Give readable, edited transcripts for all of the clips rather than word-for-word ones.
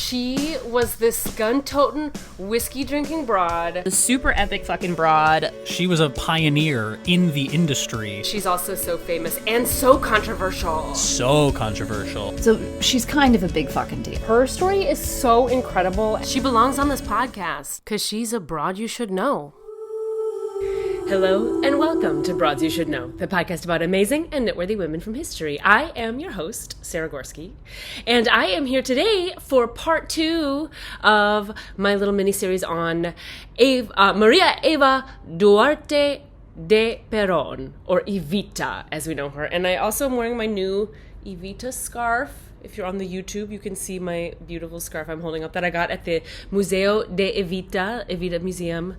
She was this gun-toting, whiskey-drinking broad. The super epic fucking broad. She was a pioneer in the industry. She's also so famous and so controversial. So controversial. So she's kind of a big fucking deal. Her story is so incredible. She belongs on this podcast because she's a broad you should know. Hello and welcome to Broads You Should Know, the podcast about amazing and noteworthy women from history. I am your host, Sara Gorski, and I am here today for part 2 of my little mini-series on Maria Eva Duarte de Perón, or Evita, as we know her. And I also am wearing my new Evita scarf. If you're on the YouTube, you can see my beautiful scarf I'm holding up that I got at the Museo de Evita Museum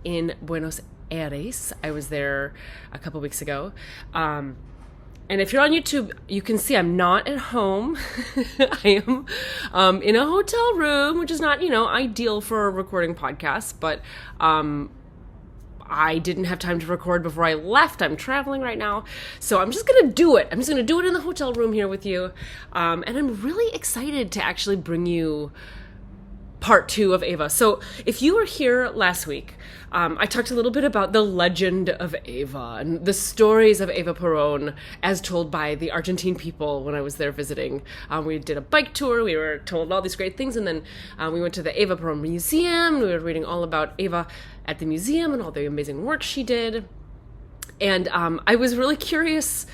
in Buenos Aires. I was there a couple weeks ago. And if you're on YouTube, you can see I'm not at home. I am in a hotel room, which is not, ideal for a recording podcast, but I didn't have time to record before I left. I'm traveling right now. So I'm just going to do it. I'm just going to do it in the hotel room here with you. And I'm really excited to actually bring you part 2 of Eva. So if you were here last week, I talked a little bit about the legend of Eva and the stories of Eva Perón as told by the Argentine people when I was there visiting. We did a bike tour. We were told all these great things. And then we went to the Eva Perón Museum. We were reading all about Eva at the museum and all the amazing work she did. And I was really curious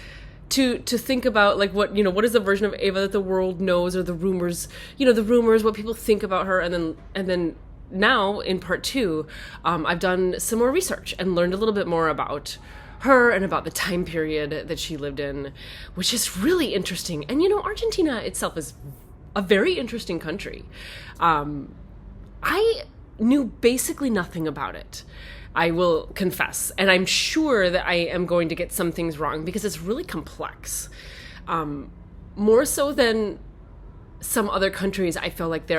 to think about what is the version of Eva that the world knows, or the rumors, what people think about her. And then now in part 2, I've done some more research and learned a little bit more about her and about the time period that she lived in, which is really interesting. And Argentina itself is a very interesting country. I knew basically nothing about it, I will confess. And I'm sure that I am going to get some things wrong because it's really complex. More so than some other countries, I feel like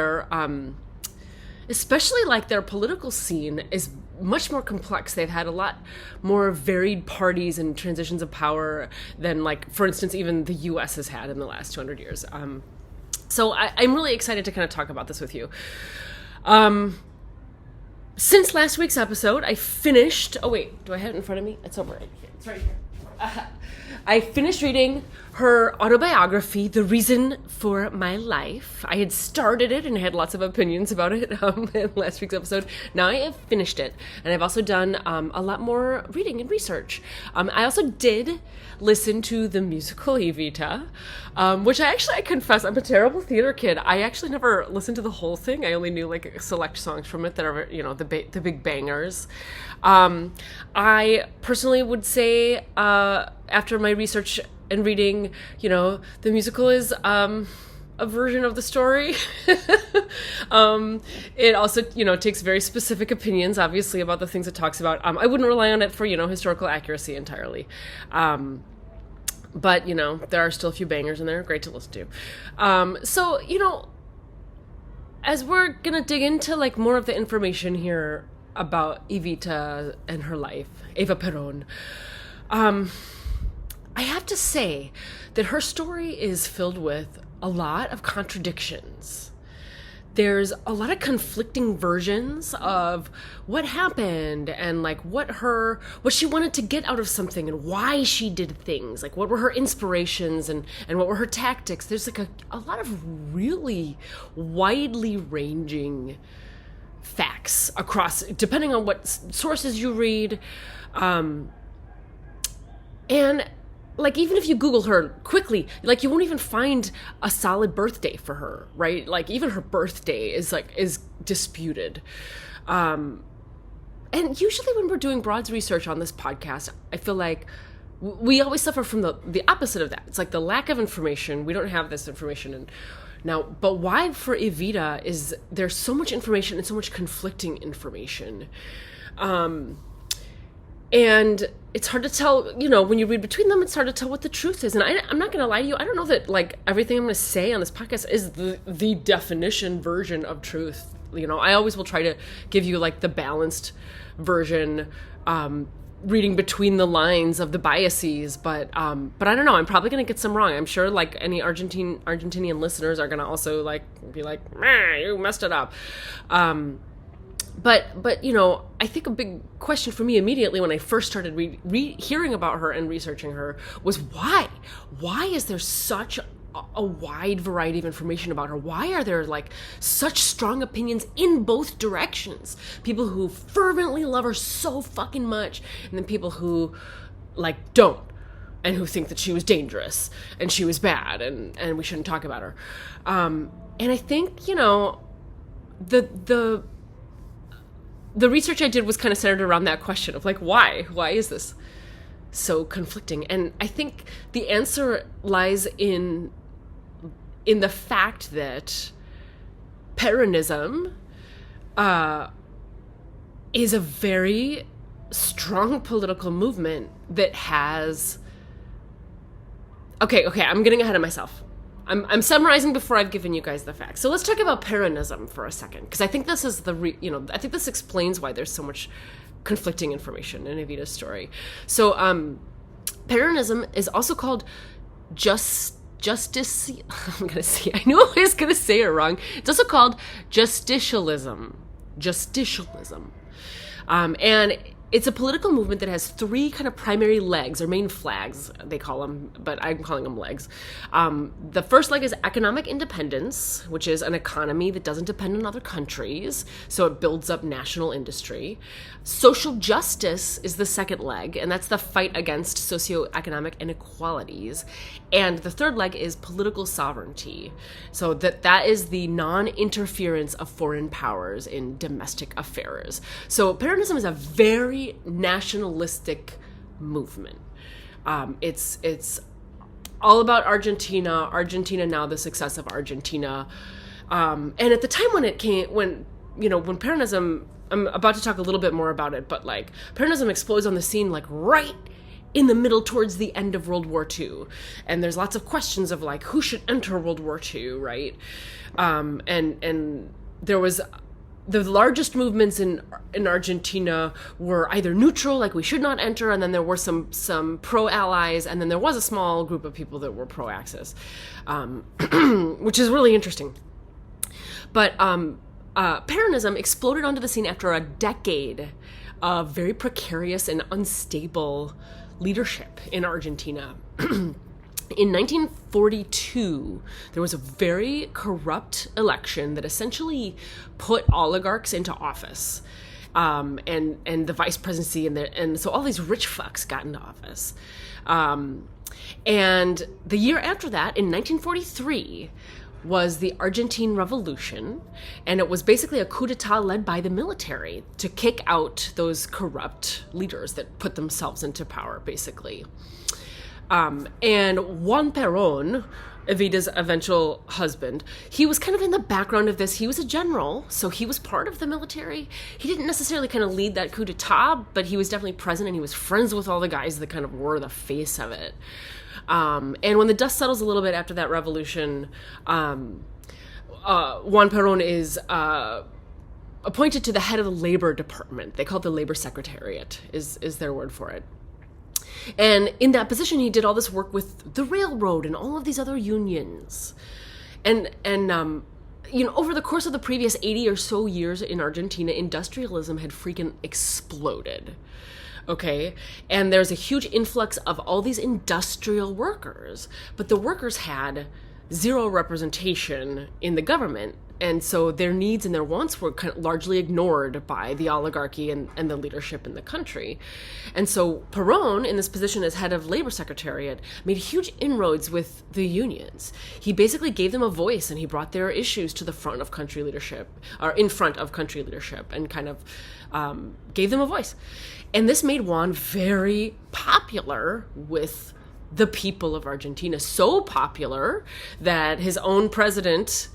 especially like their political scene is much more complex. They've had a lot more varied parties and transitions of power than, for instance, even the U.S. has had in the last 200 years. So I'm really excited to kind of talk about this with you. Since last week's episode, I finished... Oh, wait. Do I have it in front of me? It's over right here. It's right here. I finished reading her autobiography, The Reason for My Life. I had started it and had lots of opinions about it in last week's episode. Now I have finished it. And I've also done a lot more reading and research. I also did listen to the musical Evita, which I confess, I'm a terrible theater kid. I actually never listened to the whole thing. I only knew select songs from it that are, the big bangers. I personally would say, after my research and reading, the musical is a version of the story. It also, takes very specific opinions, obviously, about the things it talks about. I wouldn't rely on it for, historical accuracy entirely. But, there are still a few bangers in there. Great to listen to. So, as we're going to dig into, more of the information here about Evita and her life, Eva Perón, I have to say that her story is filled with a lot of contradictions. There's a lot of conflicting versions of what happened and what she wanted to get out of something and why she did things. What were her inspirations and what were her tactics. There's a lot of really widely ranging facts across, depending on what sources you read. And even if you Google her quickly, you won't even find a solid birthday for her, right? Even her birthday is disputed. And usually when we're doing broads research on this podcast, I feel like we always suffer from the opposite of that. It's the lack of information. We don't have this information. But why for Evita is there's so much information and so much conflicting information. And it's hard to tell, when you read between them, it's hard to tell what the truth is. And I'm not going to lie to you. I don't know that, everything I'm going to say on this podcast is the definition version of truth. I always will try to give you, the balanced version, reading between the lines of the biases, but I don't know. I'm probably gonna get some wrong. I'm sure like any Argentinian listeners are gonna also like be like, you messed it up. But you know, I think a big question for me immediately when I first started hearing about her and researching her was why? Why is there such a wide variety of information about her? Why are there like such strong opinions in both directions? People who fervently love her so fucking much, and then people who like don't, and who think that she was dangerous and she was bad and we shouldn't talk about her. And I think, you know, the research I did was kind of centered around that question of like, why is this so conflicting? And I think the answer lies in the fact that Peronism is a very strong political movement that has... Okay, I'm getting ahead of myself. I'm summarizing before I've given you guys the facts. So let's talk about Peronism for a second, because I think this is I think this explains why there's so much conflicting information in Evita's story. So Peronism is also called justice. I'm gonna see. I knew I was gonna say it wrong. It's also called justicialism. And it's a political movement that has three kind of primary legs, or main flags, they call them, but I'm calling them legs. The first leg is economic independence, which is an economy that doesn't depend on other countries, so it builds up national industry. Social justice is the second leg, and that's the fight against socioeconomic inequalities. And the third leg is political sovereignty. So that is the non-interference of foreign powers in domestic affairs. So Peronism is a very nationalistic movement. It's all about Argentina now, the success of Argentina. And at the time when Peronism, I'm about to talk a little bit more about it, but like Peronism explodes on the scene like right in the middle towards the end of World War II. And there's lots of questions of like who should enter World War II, right? And there was the largest movements in Argentina were either neutral, like we should not enter, and then there were some pro-allies, and then there was a small group of people that were pro-Axis, which is really interesting. But Peronism exploded onto the scene after a decade of very precarious and unstable leadership in Argentina. In 1942, there was a very corrupt election that essentially put oligarchs into office, and the vice presidency, and so all these rich fucks got into office. And the year after that, in 1943, was the Argentine Revolution, and it was basically a coup d'etat led by the military to kick out those corrupt leaders that put themselves into power, basically. And Juan Perón, Evita's eventual husband, he was kind of in the background of this. He was a general, so he was part of the military. He didn't necessarily kind of lead that coup d'etat, but he was definitely present, and he was friends with all the guys that kind of were the face of it. And when the dust settles a little bit after that revolution, Juan Perón is appointed to the head of the labor department. They call it the labor secretariat, is their word for it. And in that position, he did all this work with the railroad and all of these other unions. And over the course of the previous 80 or so years in Argentina, industrialism had freaking exploded. Okay? And there's a huge influx of all these industrial workers. But the workers had zero representation in the government. And so their needs and their wants were kind of largely ignored by the oligarchy and the leadership in the country. And so Perón, in this position as head of labor secretariat, made huge inroads with the unions. He basically gave them a voice, and he brought their issues to the front of country leadership, or in front of country leadership, and kind of gave them a voice. And this made Juan very popular with the people of Argentina, so popular that his own president,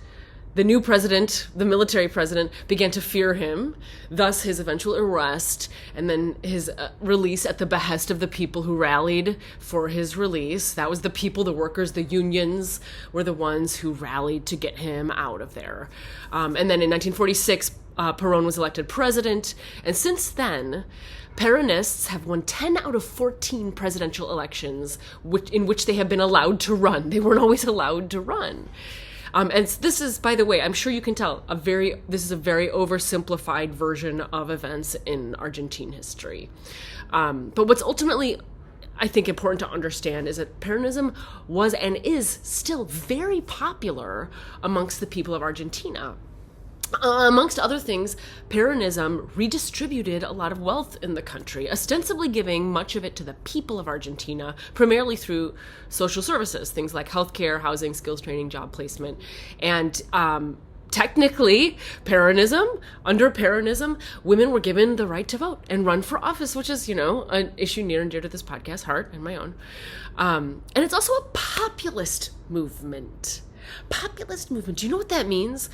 the new president, the military president, began to fear him, thus his eventual arrest, and then his release at the behest of the people who rallied for his release. That was the people, the workers, the unions were the ones who rallied to get him out of there. And then in 1946, Perón was elected president. And since then, Peronists have won 10 out of 14 presidential elections in which they have been allowed to run. They weren't always allowed to run. And this is, by the way, I'm sure you can tell, this is a very oversimplified version of events in Argentine history. But what's ultimately, I think, important to understand is that Peronism was and is still very popular amongst the people of Argentina. Amongst other things, Peronism redistributed a lot of wealth in the country, ostensibly giving much of it to the people of Argentina, primarily through social services, things like healthcare, housing, skills training, job placement. And technically, under Peronism, women were given the right to vote and run for office, which is, an issue near and dear to this podcast's heart and my own. And it's also a populist movement. Populist movement. Do you know what that means?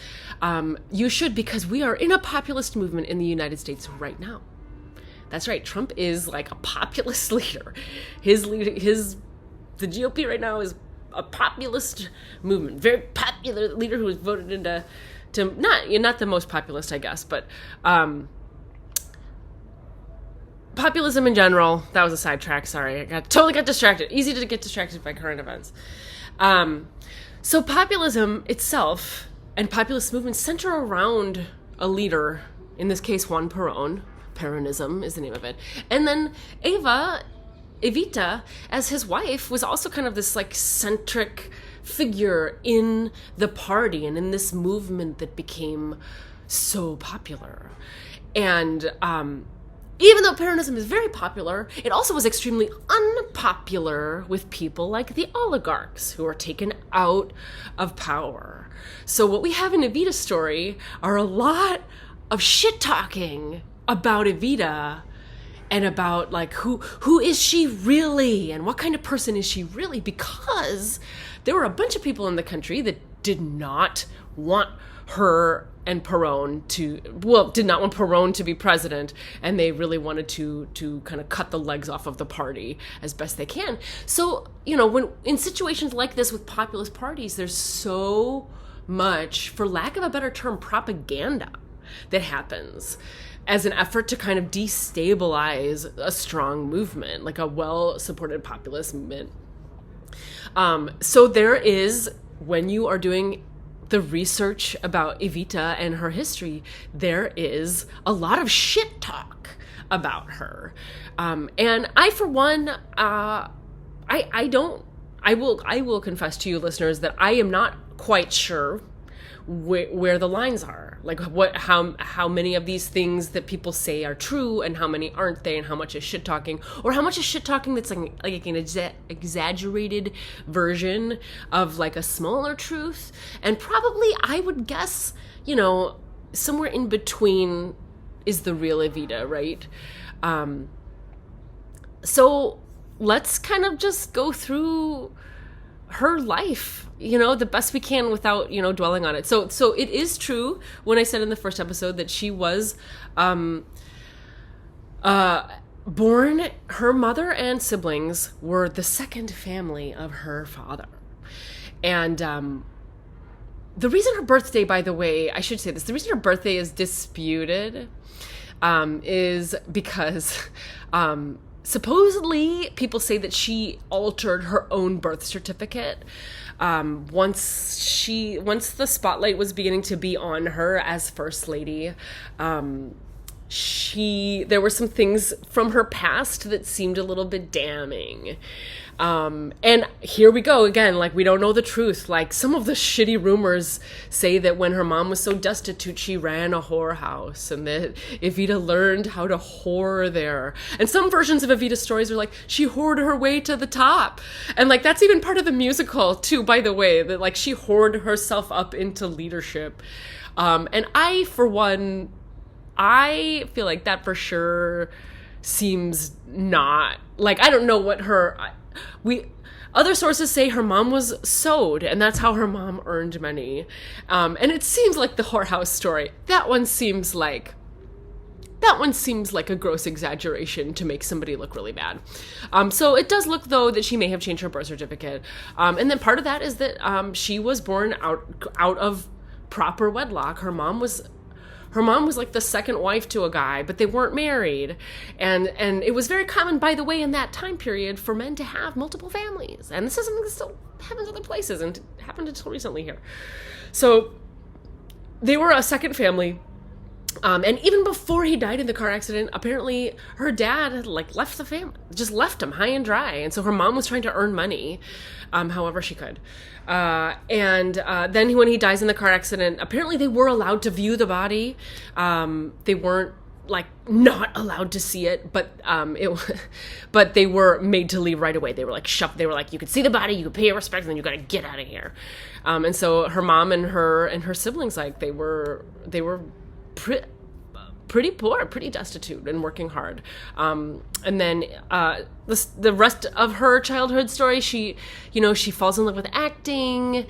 You should, because we are in a populist movement in the United States right now. That's right. Trump is like a populist leader. The GOP right now is a populist movement. Very popular leader who was voted into not the most populist, I guess, but populism in general. That was a sidetrack. Sorry, I totally got distracted. Easy to get distracted by current events. So populism itself and populist movements center around a leader, in this case Juan Perón. Peronism is the name of it. And then Evita, as his wife, was also kind of this like centric figure in the party and in this movement that became so popular. And even though Peronism is very popular, it also was extremely unpopular with people like the oligarchs who were taken out of power. So what we have in Evita's story are a lot of shit talking about Evita and about like who is she really and what kind of person is she really, because there were a bunch of people in the country that did not want her and Perón did not want Perón to be president, and they really wanted to kind of cut the legs off of the party as best they can. So, when in situations like this with populist parties, there's so much, for lack of a better term, propaganda that happens as an effort to kind of destabilize a strong movement, like a well-supported populist movement. So there is, when you are doing the research about Evita and her history, there is a lot of shit talk about her. And I, for one, I will confess to you listeners that I am not quite sure where the lines are, like how many of these things that people say are true and how many aren't they, and how much is shit talking, or how much is shit talking that's like an exaggerated version of like a smaller truth. And probably I would guess, somewhere in between is the real Evita, right? So let's kind of just go through her life, the best we can without, dwelling on it. So it is true when I said in the first episode that she was born, her mother and siblings were the second family of her father. And the reason her birthday, by the way, I should say this, the reason her birthday is disputed is because supposedly people say that she altered her own birth certificate once the spotlight was beginning to be on her as First Lady. There were some things from her past that seemed a little bit damning. And here we go again, like we don't know the truth. Like some of the shitty rumors say that when her mom was so destitute, she ran a whorehouse and that Evita learned how to whore there. And some versions of Evita's stories are like, she whored her way to the top. And like, that's even part of the musical too, by the way, that like she whored herself up into leadership. And I, for one, I feel like that for sure seems not, like, I don't know what other sources say her mom was sewed, and that's how her mom earned money. And it seems like the whorehouse story, that one seems like a gross exaggeration to make somebody look really bad. So it does look, though, that she may have changed her birth certificate. And then part of that is that she was born out of proper wedlock. Her mom was her mom was like the second wife to a guy, but they weren't married. And it was very common, by the way, in that time period for men to have multiple families. And this is something that still happens other places and happened until recently here. So they were a second family. And even before he died in the car accident, apparently her dad had like left the family, just left him high and dry. And so her mom was trying to earn money, however she could. And then when he dies in the car accident, apparently they were allowed to view the body. They weren't like not allowed to see it, but but they were made to leave right away. They were like shoved. They were like, you could see the body, you could pay your respects, and then you got to get out of here. And so her mom and her siblings, like they were pretty poor, pretty destitute, and working hard. And then the rest of her childhood story, she falls in love with acting.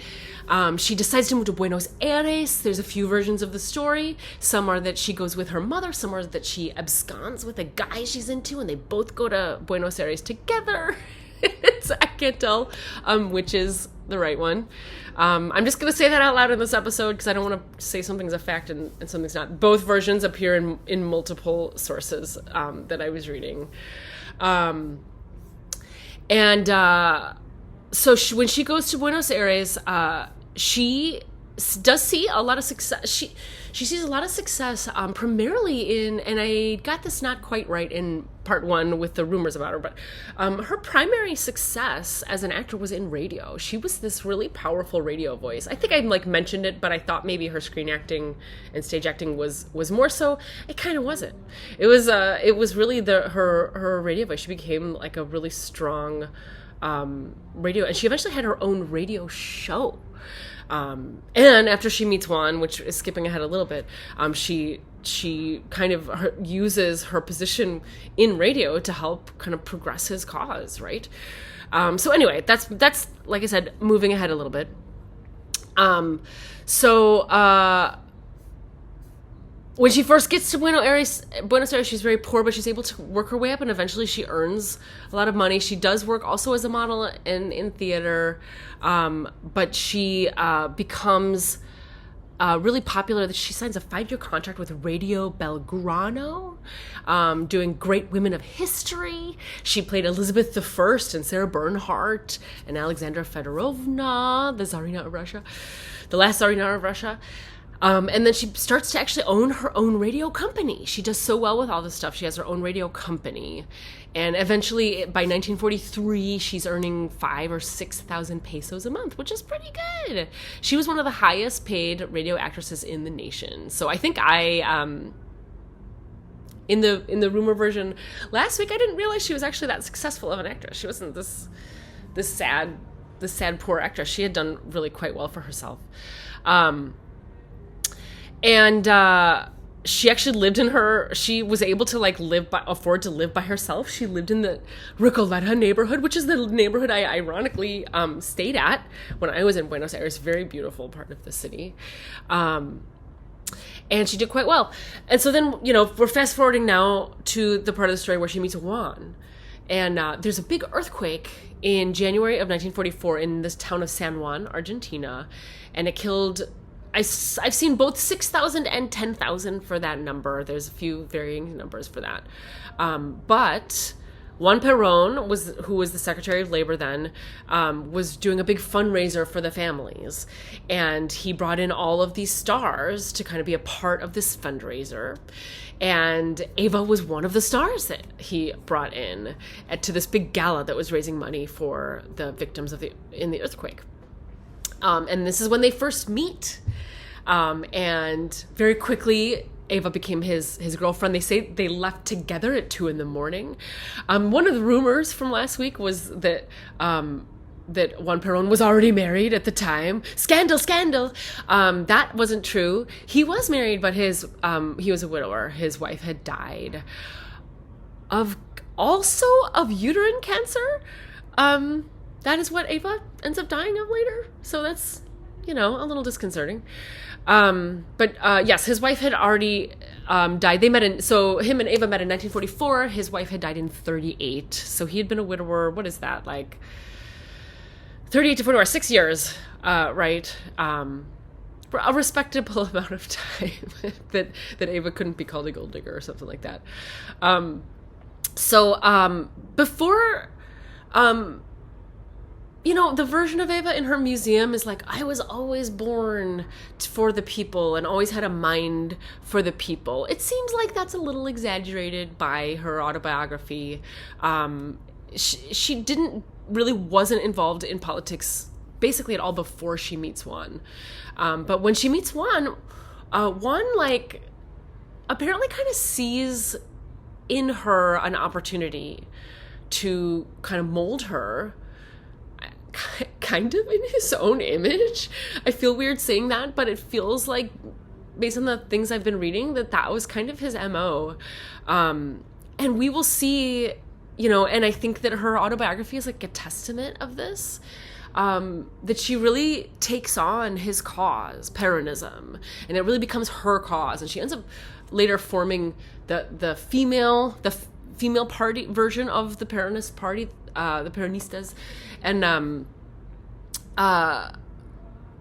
She decides to move to Buenos Aires. There's a few versions of the story. Some are that she goes with her mother. Some are that she absconds with a guy she's into, and they both go to Buenos Aires together. I can't tell which is the right one. I'm just going to say that out loud in this episode because I don't want to say something's a fact and something's not. Both versions appear in multiple sources that I was reading. So when she goes to Buenos Aires, she does see a lot of success. She sees a lot of success, primarily in, and I got this not quite right in part one with the rumors about her, but her primary success as an actor was in radio. She was this really powerful radio voice. I think I like mentioned it, but I thought maybe her screen acting and stage acting was more so. It kind of wasn't. It was really her radio voice. She became like a really strong radio, and she eventually had her own radio show. And after she meets Juan, which is skipping ahead a little bit, she kind of uses her position in radio to help kind of progress his cause, right? So anyway, that's like I said, moving ahead a little bit. When she first gets to Buenos Aires, she's very poor, but she's able to work her way up, and eventually she earns a lot of money. She does work also as a model in theater, but she becomes really popular. That she signs a 5-year contract with Radio Belgrano, doing Great Women of History. She played Elizabeth I and Sarah Bernhardt and Alexandra Fedorovna, the Tsarina of Russia, the last Tsarina of Russia. And then she starts to actually own her own radio company. She does so well with all this stuff. She has her own radio company. And eventually, by 1943, she's earning 5,000 or 6,000 pesos a month, which is pretty good. She was one of the highest paid radio actresses in the nation. So I think in the rumor version last week, I didn't realize she was actually that successful of an actress. She wasn't this sad poor actress. She had done really quite well for herself. And she actually she was able to like afford to live by herself. She lived in the Recoleta neighborhood, which is the neighborhood I ironically stayed at when I was in Buenos Aires. Very beautiful part of the city. And she did quite well. And so then, we're fast forwarding now to the part of the story where she meets Juan. And there's a big earthquake in January of 1944 in this town of San Juan, Argentina. And it killed... I've seen both 6,000 and 10,000 for that number. There's a few varying numbers for that. But Juan Perón, who was the Secretary of Labor then, was doing a big fundraiser for the families. And he brought in all of these stars to kind of be a part of this fundraiser. And Eva was one of the stars that he brought in to this big gala that was raising money for the victims in the earthquake. And this is when they first meet. And very quickly, Eva became his girlfriend. They say they left together at 2 a.m. One of the rumors from last week was that Juan Perón was already married at the time. Scandal. That wasn't true. He was married, but he was a widower. His wife had died of uterine cancer. That is what Eva ends up dying of later. So that's, a little disconcerting. But yes, his wife had already died. So him and Eva met in 1944. His wife had died in 1938. So he had been a widower. What is that? Like 38 to 44, 6 years, right? a respectable amount of time that Eva couldn't be called a gold digger or something like that. Before, the version of Eva in her museum is like, I was always born for the people and always had a mind for the people. It seems like that's a little exaggerated by her autobiography. She wasn't involved in politics basically at all before she meets Juan. But when she meets Juan, like apparently kind of sees in her an opportunity to kind of mold her kind of in his own image. I feel weird saying that, but it feels like, based on the things I've been reading, that was kind of his MO. And we will see, and I think that her autobiography is like a testament of this, that she really takes on his cause, Peronism, and it really becomes her cause. And she ends up later forming the female party version of the Peronist party, the Peronistas. And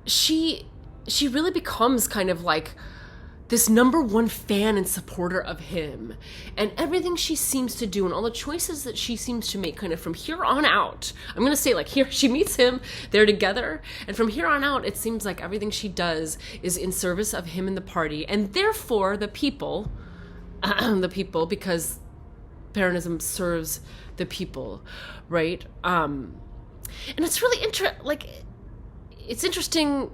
she really becomes kind of like this number one fan and supporter of him, and everything she seems to do and all the choices that she seems to make kind of from here on out. I'm going to say, like, here she meets him, they're together, and from here on out, it seems like everything she does is in service of him and the party, and therefore the people, because Peronism serves the people, right? And it's really it's interesting.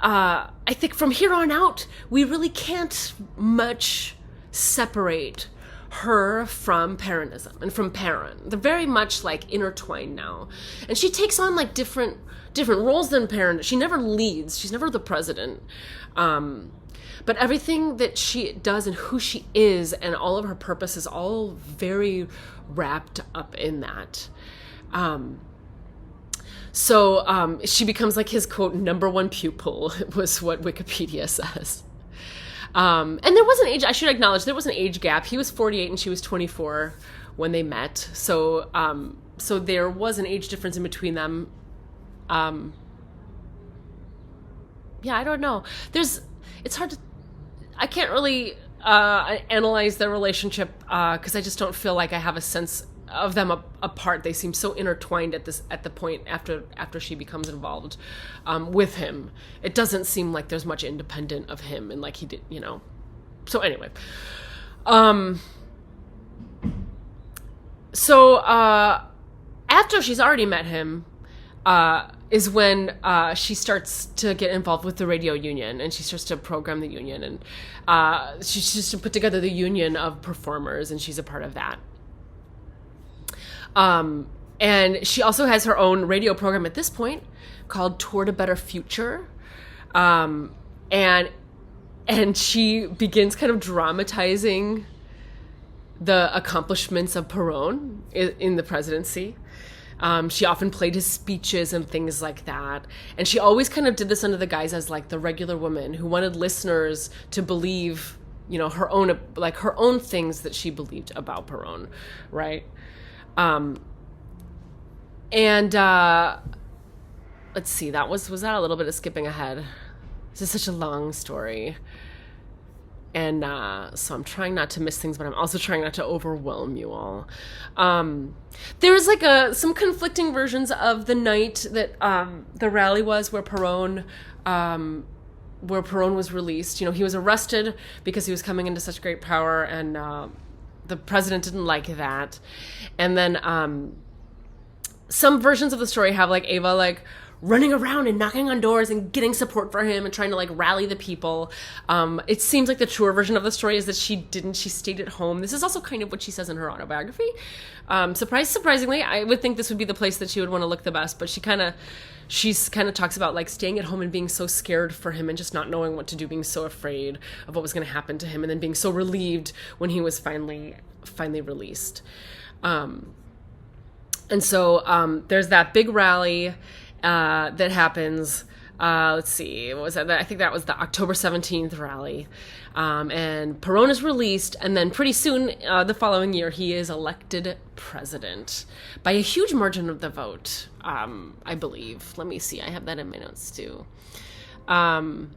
I think from here on out, we really can't much separate her from Peronism and from Perón. They're very much like intertwined now. And she takes on like different roles than Perón. She never leads. She's never the president. But everything that she does and who she is and all of her purpose is all very wrapped up in that. So she becomes like his, quote, number one pupil, was what Wikipedia says. And there was an age, I should acknowledge, there was an age gap. He was 48 and she was 24 when they met. So so there was an age difference in between them. Yeah, I don't know. It's hard to, I can't really analyze their relationship because I just don't feel like I have a sense of them apart. They seem so intertwined at the point after she becomes involved with him. It doesn't seem like there's much independent of him, and like he did, So anyway, so after she's already met him, is when she starts to get involved with the radio union, and she starts to program the union, and she starts to put together the union of performers, and she's a part of that. And she also has her own radio program at this point called Toward a Better Future. And she begins kind of dramatizing the accomplishments of Perón in the presidency. She often played his speeches and things like that. And she always kind of did this under the guise as like the regular woman who wanted listeners to believe, her own things that she believed about Perón, right? Let's see, was that a little bit of skipping ahead? This is such a long story. And so I'm trying not to miss things, but I'm also trying not to overwhelm you all. There's like some conflicting versions of the night that the rally was where Perón was released. He was arrested because he was coming into such great power, and the president didn't like that. And then some versions of the story have like Eva like running around and knocking on doors and getting support for him and trying to like rally the people. It seems like the truer version of the story is that she didn't. She stayed at home. This is also kind of what she says in her autobiography. Surprisingly, I would think this would be the place that she would want to look the best, but she kind of talks about like staying at home and being so scared for him and just not knowing what to do, being so afraid of what was going to happen to him, and then being so relieved when he was finally released. And so there's that big rally that happens. Let's see, what was that? I think that was the October 17th rally. And Perón is released, and then pretty soon, the following year, he is elected president by a huge margin of the vote, I believe. Let me see, I have that in my notes too. Oh,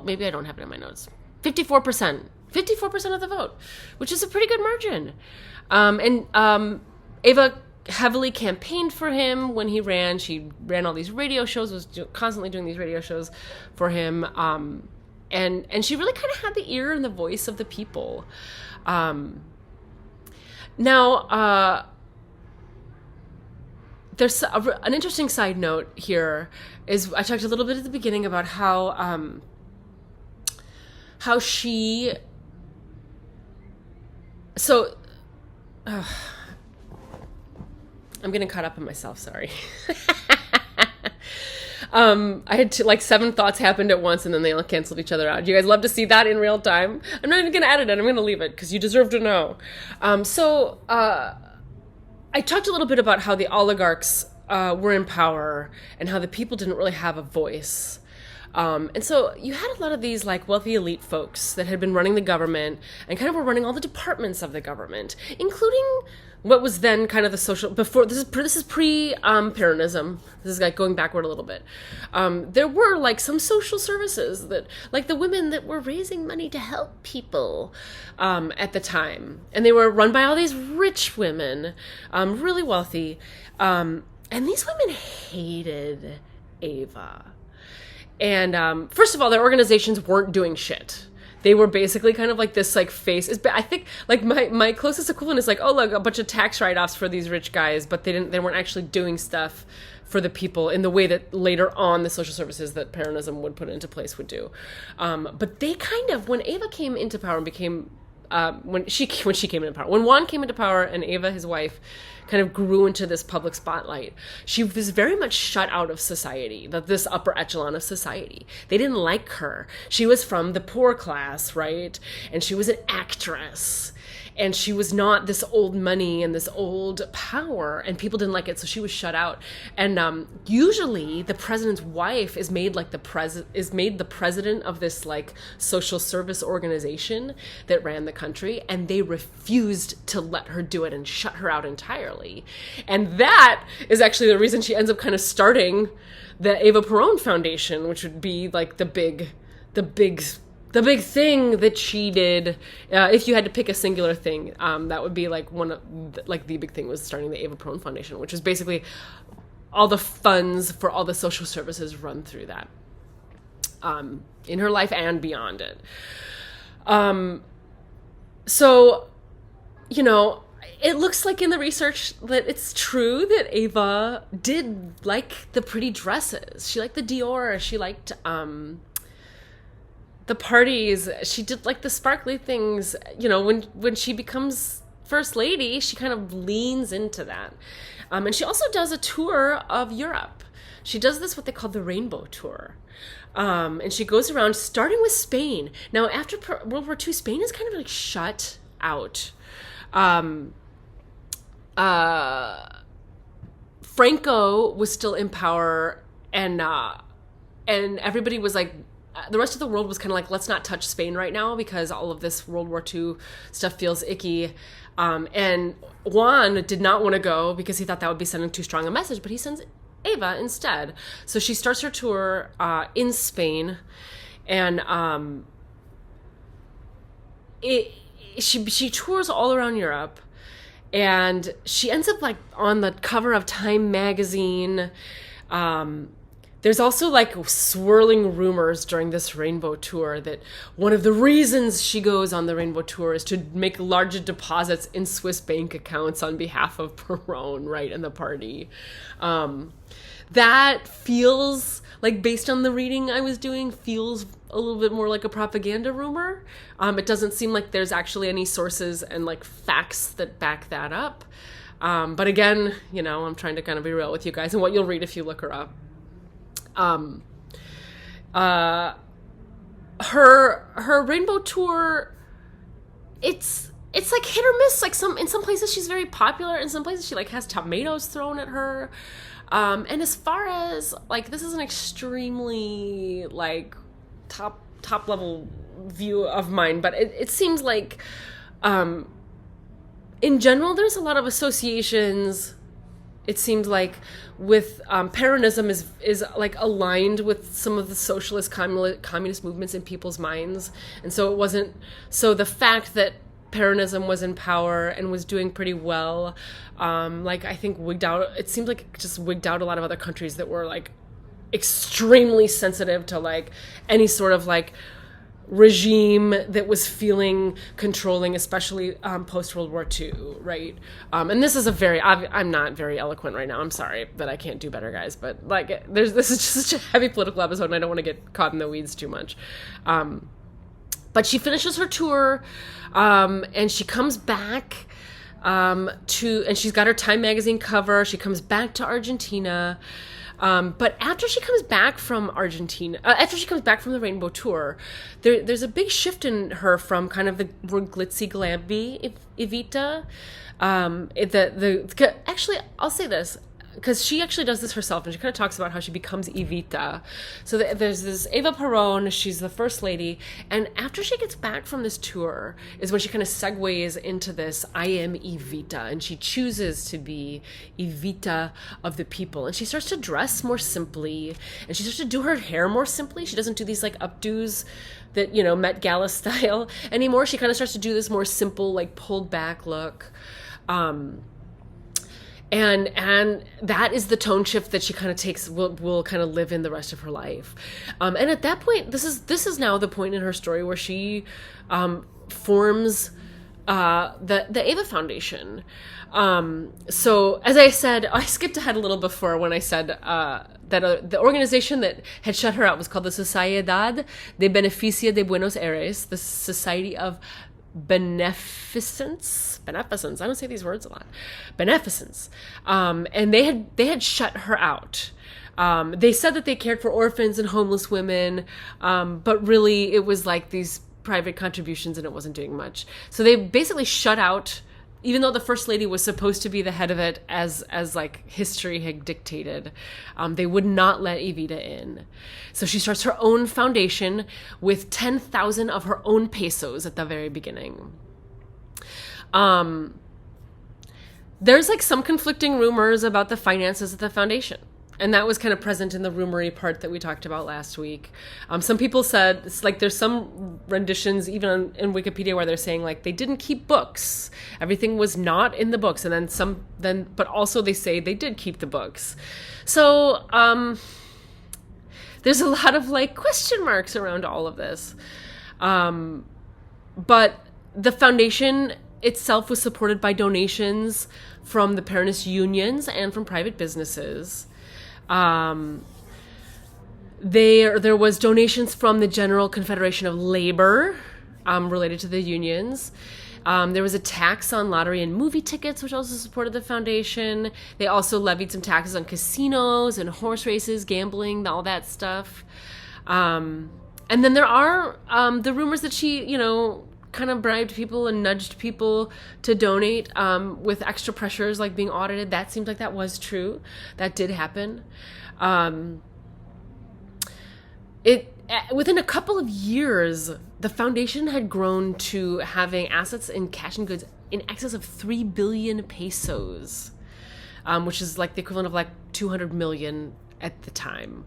maybe I don't have it in my notes. 54%. 54% of the vote, which is a pretty good margin. Eva heavily campaigned for him when he ran. She ran all these radio shows, was constantly doing these radio shows for him. And she really kind of had the ear and the voice of the people. There's an interesting side note here. Is I talked a little bit at the beginning about how she. So, I'm getting caught up in myself. Sorry. I had 7 thoughts happened at once, and then they all canceled each other out. Do you guys love to see that in real time? I'm not even going to edit it. I'm going to leave it because you deserve to know. I talked a little bit about how the oligarchs were in power and how the people didn't really have a voice. And so you had a lot of these wealthy elite folks that had been running the government and kind of were running all the departments of the government, including what was then kind of the social, before, this is pre-Peronism. This is going backward a little bit. There were some social services that, the women that were raising money to help people at the time. And they were run by all these rich women, really wealthy. And these women hated Eva. And first of all, their organizations weren't doing shit. They were basically kind of this face. I think my closest equivalent is oh look, a bunch of tax write-offs for these rich guys, but they weren't actually doing stuff for the people in the way that later on the social services that Peronism would put into place would do. But they kind of, when Eva came into power and became when she came into power, when Juan came into power and Eva, his wife, kind of grew into this public spotlight, she was very much shut out of society, this upper echelon of society. They didn't like her. She was from the poor class, right? And she was an actress. And she was not this old money and this old power, and people didn't like it, so she was shut out. And usually, the president's wife is made the president of this social service organization that ran the country, and they refused to let her do it and shut her out entirely. And that is actually the reason she ends up kind of starting the Eva Perón Foundation, which would be the big thing that she did. If you had to pick a singular thing, that would be the big thing was starting the Eva Perón Foundation, which was basically all the funds for all the social services run through that, in her life and beyond it. So, it looks like in the research that it's true that Eva did like the pretty dresses. She liked the Dior. She liked, the parties. She did the sparkly things. When she becomes first lady, she kind of leans into that. And she also does a tour of Europe. She does this, what they call the Rainbow Tour. And she goes around starting with Spain. Now, after World War II, Spain is kind of shut out. Franco was still in power, and everybody was the rest of the world was kind of let's not touch Spain right now because all of this World War II stuff feels icky. And Juan did not want to go because he thought that would be sending too strong a message, but he sends Eva instead. So she starts her tour in Spain, and she tours all around Europe, and she ends up on the cover of Time magazine. There's also swirling rumors during this Rainbow Tour that one of the reasons she goes on the Rainbow Tour is to make larger deposits in Swiss bank accounts on behalf of Perón, right, and the party. That feels based on the reading I was doing, feels a little bit more like a propaganda rumor. It doesn't seem like there's actually any sources and facts that back that up. But again, I'm trying to kind of be real with you guys and what you'll read if you look her up. Her Rainbow Tour, it's hit or miss. In some places she's very popular, in some places she has tomatoes thrown at her. And as far as this is an extremely top level view of mine, but it seems in general there's a lot of associations it seemed like with Peronism is like aligned with some of the socialist communist movements in people's minds, and so it wasn't. So the fact that Peronism was in power and was doing pretty well, like I think wigged out. It seemed like it just wigged out a lot of other countries that were like extremely sensitive to like any sort of like regime that was feeling controlling, especially post World War II, right? And this is I'm not very eloquent right now. I'm sorry that I can't do better, guys. But like, this is just such a heavy political episode, and I don't want to get caught in the weeds too much. But she finishes her tour, and she comes back and she's got her Time magazine cover. She comes back to Argentina. But after she comes back from Argentina, after she comes back from the Rainbow Tour, there's a big shift in her from kind of the more glitzy, glamby Evita. Actually, I'll say this, because she actually does this herself, and she kind of talks about how she becomes Evita. So there's this Eva Perón, she's the first lady, and after she gets back from this tour is when she kind of segues into this I am Evita, and she chooses to be Evita of the people, and she starts to dress more simply, and she starts to do her hair more simply. She doesn't do these like updos that, you know, Met Gala style anymore. She kind of starts to do this more simple, like pulled back look. And that is the tone shift that she kind of takes, will kind of live in the rest of her life. And at that point, this is now the point in her story where she forms the Eva Foundation. So as I said, I skipped ahead a little before when I said that the organization that had shut her out was called the Sociedad de Beneficia de Buenos Aires, the Society of Beneficence. I don't say these words a lot. Beneficence. And they had shut her out. They said that they cared for orphans and homeless women, but really it was like these private contributions and it wasn't doing much. So they basically shut out, even though the first lady was supposed to be the head of it as like history had dictated, they would not let Evita in. So she starts her own foundation with 10,000 of her own pesos at the very beginning. There's like some conflicting rumors about the finances of the foundation. And that was kind of present in the rumory part that we talked about last week. Some people said, it's like there's some renditions even in Wikipedia where they're saying like they didn't keep books. Everything was not in the books. And but also they say they did keep the books. So there's a lot of like question marks around all of this. But the foundation itself was supported by donations from the Peronist unions and from private businesses. There was donations from the General Confederation of Labor, related to the unions. There was a tax on lottery and movie tickets, which also supported the foundation. They also levied some taxes on casinos and horse races, gambling, all that stuff. And then there are the rumors that she, you know, kind of bribed people and nudged people to donate with extra pressures like being audited. That seems like that was true. That did happen. Within a couple of years, the foundation had grown to having assets in cash and goods in excess of 3 billion pesos, which is like the equivalent of like 200 million at the time.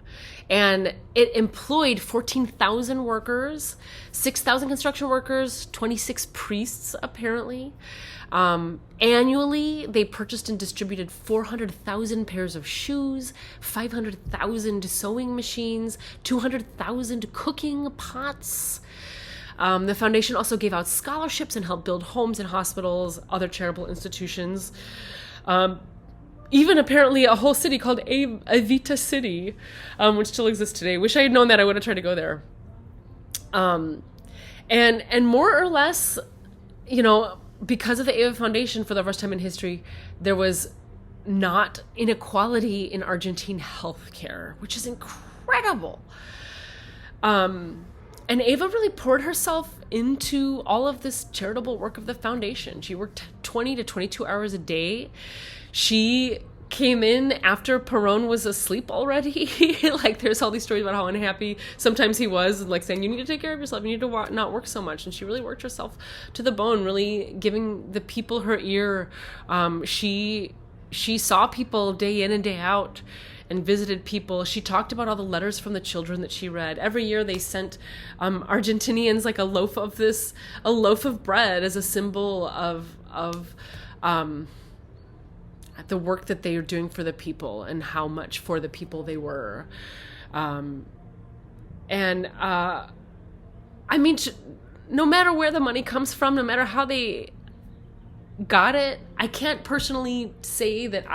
And it employed 14,000 workers, 6,000 construction workers, 26 priests, apparently. Annually, they purchased and distributed 400,000 pairs of shoes, 500,000 sewing machines, 200,000 cooking pots. The foundation also gave out scholarships and helped build homes and hospitals, other charitable institutions. Even apparently a whole city called Evita City, which still exists today. Wish I had known that. I would have tried to go there. And more or less, you know, because of the Eva Foundation, for the first time in history, there was not inequality in Argentine healthcare, which is incredible. And Eva really poured herself into all of this charitable work of the foundation. She worked 20 to 22 hours a day. She came in after Perón was asleep already. Like, there's all these stories about how unhappy sometimes he was, like saying, you need to take care of yourself, you need to not work so much. And she really worked herself to the bone, really giving the people her ear. She she saw people day in and day out and visited people. She talked about all the letters from the children that she read. Every year they sent Argentinians like a loaf of bread as a symbol of the work that they are doing for the people and how much for the people they were. I mean, no matter where the money comes from, no matter how they got it, I can't personally say that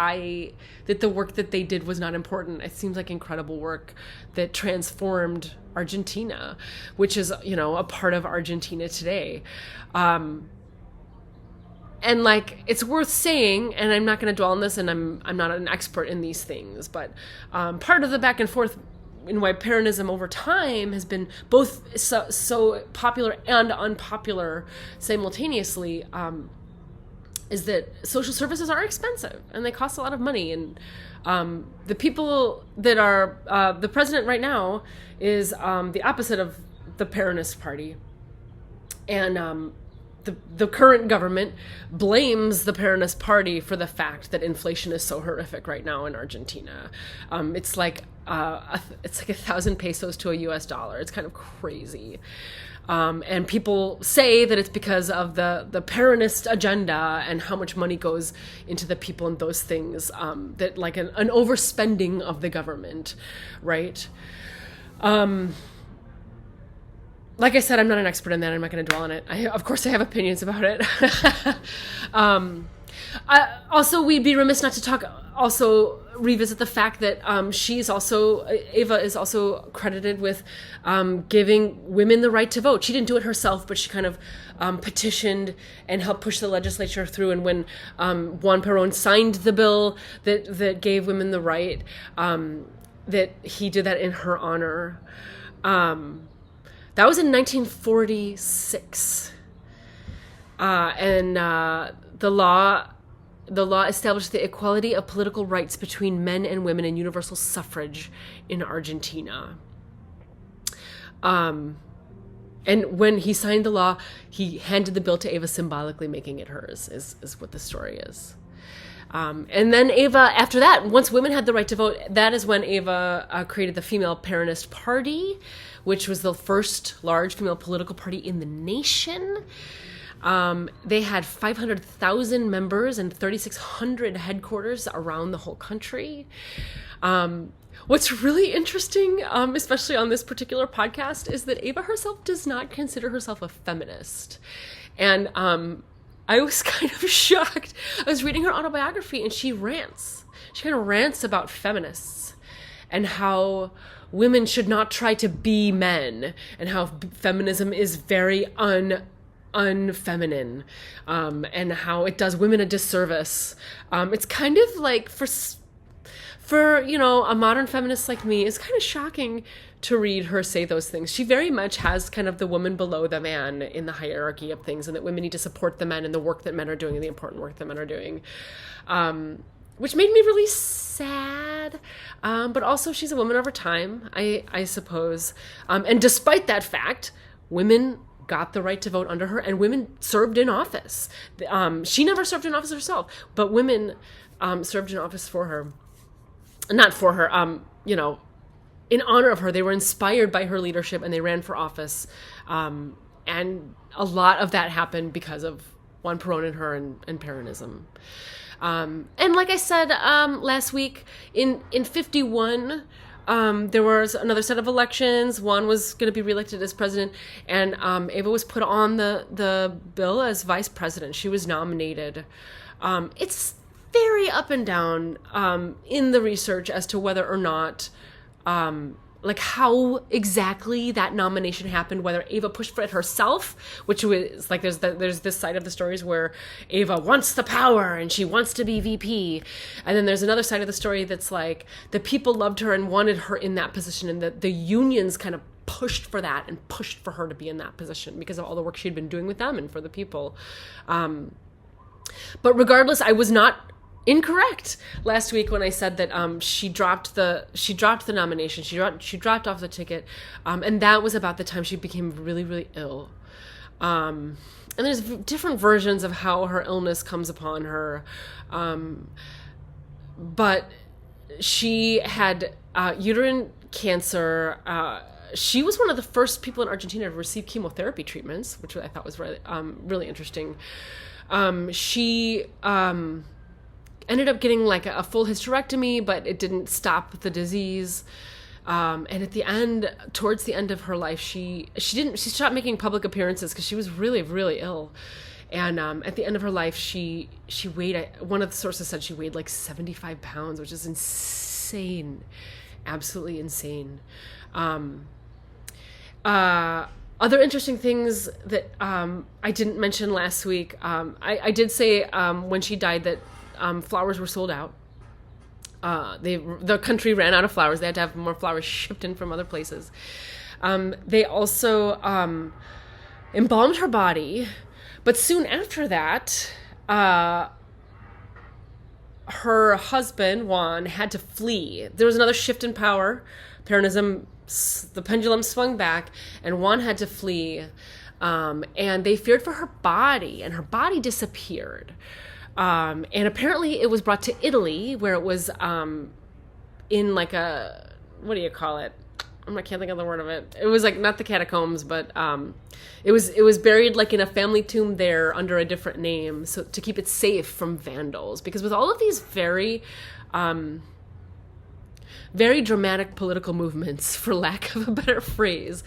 the work that they did was not important. It seems like incredible work that transformed Argentina, which is, a part of Argentina today. And like, it's worth saying, and I'm not going to dwell on this, and I'm not an expert in these things, but part of the back and forth in why Peronism over time has been both so popular and unpopular simultaneously, is that social services are expensive and they cost a lot of money. And the people that are, the president right now is the opposite of the Peronist party. And the current government blames the Peronist party for the fact that inflation is so horrific right now in Argentina. It's like 1,000 pesos to a US dollar. It's kind of crazy. And people say that it's because of the Peronist agenda and how much money goes into the people and those things, that like an overspending of the government, right? Like I said, I'm not an expert in that. I'm not going to dwell on it. Of course, I have opinions about it. Also, we'd be remiss not to revisit the fact that Eva is also credited with giving women the right to vote. She didn't do it herself, but she kind of petitioned and helped push the legislature through. And when Juan Perón signed the bill that gave women the right, that he did that in her honor. That was in 1946. And the law established the equality of political rights between men and women and universal suffrage in Argentina. And when he signed the law, he handed the bill to Eva, symbolically making it hers, is what the story is. And then Eva, after that, once women had the right to vote, that is when Eva created the Female Peronist Party, which was the first large female political party in the nation. They had 500,000 members and 3,600 headquarters around the whole country. What's really interesting, especially on this particular podcast, is that Eva herself does not consider herself a feminist. And I was kind of shocked. I was reading her autobiography and she rants. She kind of rants about feminists and how women should not try to be men and how feminism is very unfeminine, and how it does women a disservice. It's kind of like for a modern feminist like me, it's kind of shocking to read her say those things. She very much has kind of the woman below the man in the hierarchy of things, and that women need to support the men and the work that men are doing and the important work that men are doing, which made me really sad. But also she's a woman over time, I suppose. And despite that fact, women got the right to vote under her, and women served in office. She never served in office herself, but women served in office for her. Not for her, in honor of her. They were inspired by her leadership and they ran for office. And a lot of that happened because of Juan Perón and her and Peronism. And like I said last week, in 51, there was another set of elections. Juan was going to be reelected as president, and Eva was put on the bill as vice president. She was nominated. It's very up and down in the research as to whether or not, like how exactly that nomination happened, whether Eva pushed for it herself, which was like, there's this side of the stories where Eva wants the power and she wants to be VP. And then there's another side of the story that's like the people loved her and wanted her in that position, and the unions kind of pushed for that and pushed for her to be in that position because of all the work she'd been doing with them and for the people. But regardless, I was not incorrect last week when I said that she dropped the nomination. She dropped off the ticket, and that was about the time she became really, really ill. And there's different versions of how her illness comes upon her. but she had uterine cancer. She was one of the first people in Argentina to receive chemotherapy treatments, which I thought was really interesting. She ended up getting like a full hysterectomy, but it didn't stop the disease. And at the end, towards the end of her life, she stopped making public appearances because she was really, really ill. And at the end of her life, she weighed, one of the sources said she weighed like 75 pounds, which is insane, absolutely insane. Other interesting things that I didn't mention last week, I did say when she died that flowers were sold out. The country ran out of flowers. They had to have more flowers shipped in from other places. They also embalmed her body, but soon after that, her husband, Juan, had to flee. There was another shift in power. Peronism, the pendulum swung back, and Juan had to flee. And they feared for her body, and her body disappeared. And apparently it was brought to Italy, where it was in like a, what do you call it? I can't think of the word of it. It was like not the catacombs, but it was buried like in a family tomb there under a different name, so to keep it safe from vandals. Because with all of these very dramatic political movements, for lack of a better phrase,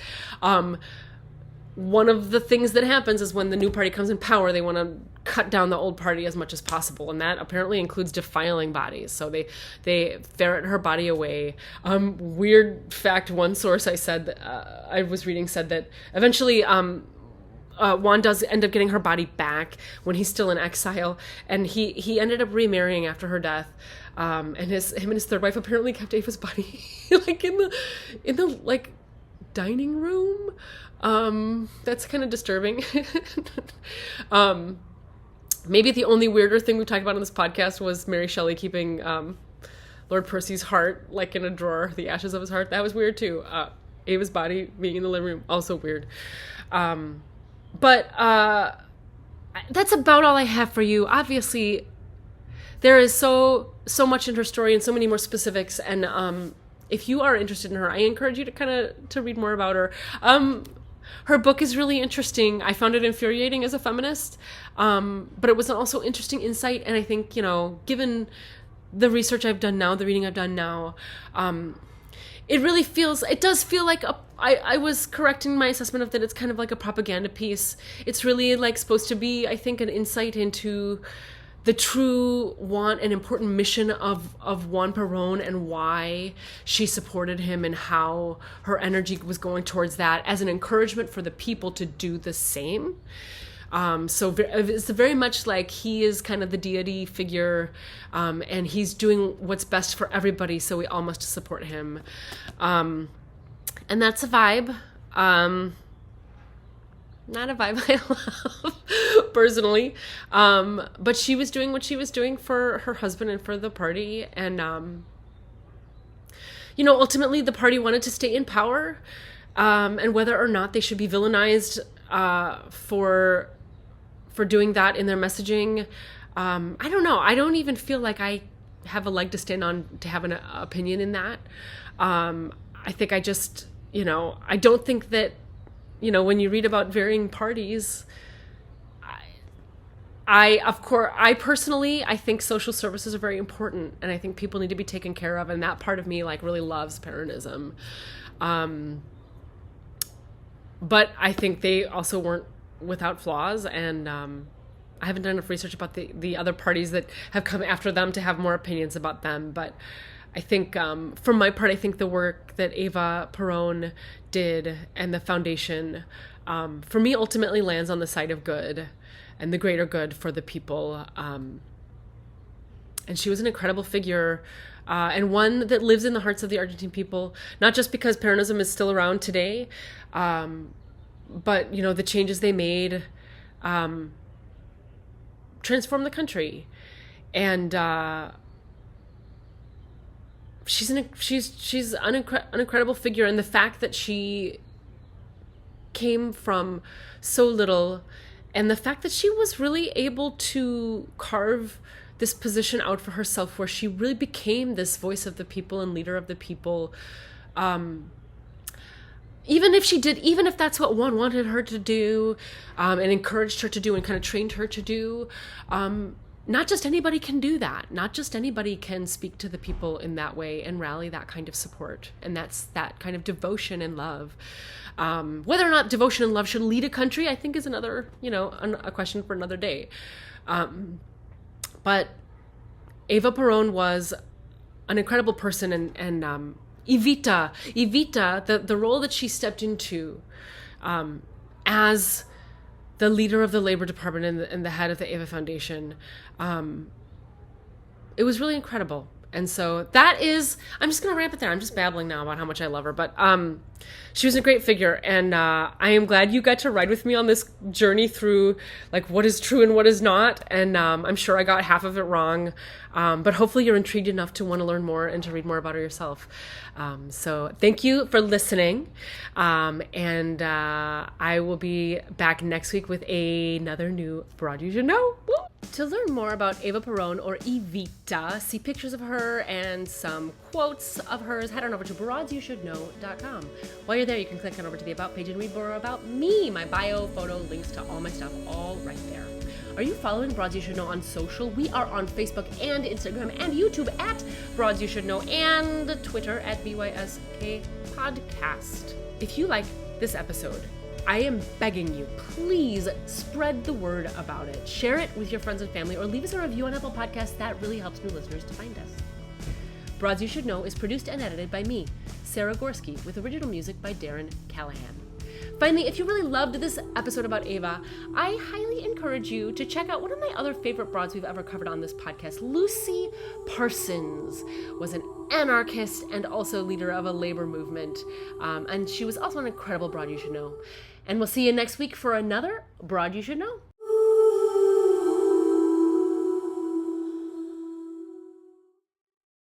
one of the things that happens is when the new party comes in power, they want to cut down the old party as much as possible, and that apparently includes defiling bodies. So they ferret her body away. Weird fact: one source I was reading said that eventually Juan does end up getting her body back when he's still in exile, and he ended up remarrying after her death. And him and his third wife apparently kept Eva's body like in the like dining room. That's kind of disturbing. Maybe the only weirder thing we've talked about on this podcast was Mary Shelley keeping Lord Percy's heart like in a drawer, the ashes of his heart. That was weird too. Eva's body being in the living room, also weird. But that's about all I have for you. Obviously, there is so much in her story and so many more specifics. And if you are interested in her, I encourage you to read more about her. Her book is really interesting. I found it infuriating as a feminist, but it was also interesting insight. And I think, given the research I've done now, the reading I've done now, it does feel like I was correcting my assessment of that it's kind of like a propaganda piece. It's really like supposed to be, I think, an insight into the true want and important mission of Juan Perón and why she supported him and how her energy was going towards that as an encouragement for the people to do the same. So it's very much like he is kind of the deity figure, and he's doing what's best for everybody, so we all must support him. And that's a vibe. Not a vibe I love personally, but she was doing what she was doing for her husband and for the party, and ultimately the party wanted to stay in power, and whether or not they should be villainized for doing that in their messaging, I don't know. I don't even feel like I have a leg to stand on to have an opinion in that. I think I just, I don't think that. When you read about varying parties, I personally think social services are very important, and I think people need to be taken care of, and that part of me really loves Peronism. But I think they also weren't without flaws, and I haven't done enough research about the other parties that have come after them to have more opinions about them, but I think, for my part, I think the work that Eva Perón did and the foundation, for me, ultimately lands on the side of good and the greater good for the people. And she was an incredible figure, and one that lives in the hearts of the Argentine people, not just because Peronism is still around today, but, the changes they made transformed the country. And she's an incredible figure, and the fact that she came from so little, and the fact that she was really able to carve this position out for herself where she really became this voice of the people and leader of the people. Even if that's what one wanted her to do, and encouraged her to do and kind of trained her to do, not just anybody can do that. Not just anybody can speak to the people in that way and rally that kind of support. And that's that kind of devotion and love. Whether or not devotion and love should lead a country, I think is another, a question for another day. But Eva Perón was an incredible person, and Evita, the role that she stepped into as the leader of the Labor Department and the head of the Eva Foundation, it was really incredible. And so I'm just going to wrap it there. I'm just babbling now about how much I love her. But she was a great figure. And I am glad you got to ride with me on this journey through like what is true and what is not. And I'm sure I got half of it wrong. But hopefully you're intrigued enough to want to learn more and to read more about her yourself. So thank you for listening. And I will be back next week with another new Broad You Should Know. Woo! To learn more about Eva Perón or Evita, see pictures of her and some quotes of hers, head on over to broadsyoushouldknow.com. While you're there, you can click on over to the About page and read more about me, my bio, photo, links to all my stuff, all right there. Are you following Broads You Should Know on social? We are on Facebook and Instagram and YouTube at Broads You Should Know and Twitter at BYSK Podcast. If you like this episode, I am begging you, please spread the word about it. Share it with your friends and family or leave us a review on Apple Podcasts. That really helps new listeners to find us. Broads You Should Know is produced and edited by me, Sara, with original music by Darren Callahan. Finally, if you really loved this episode about Eva, I highly encourage you to check out one of my other favorite broads we've ever covered on this podcast. Lucy Parsons was an anarchist and also leader of a labor movement. And she was also an incredible broad you should know. And we'll see you next week for another Broad You Should Know.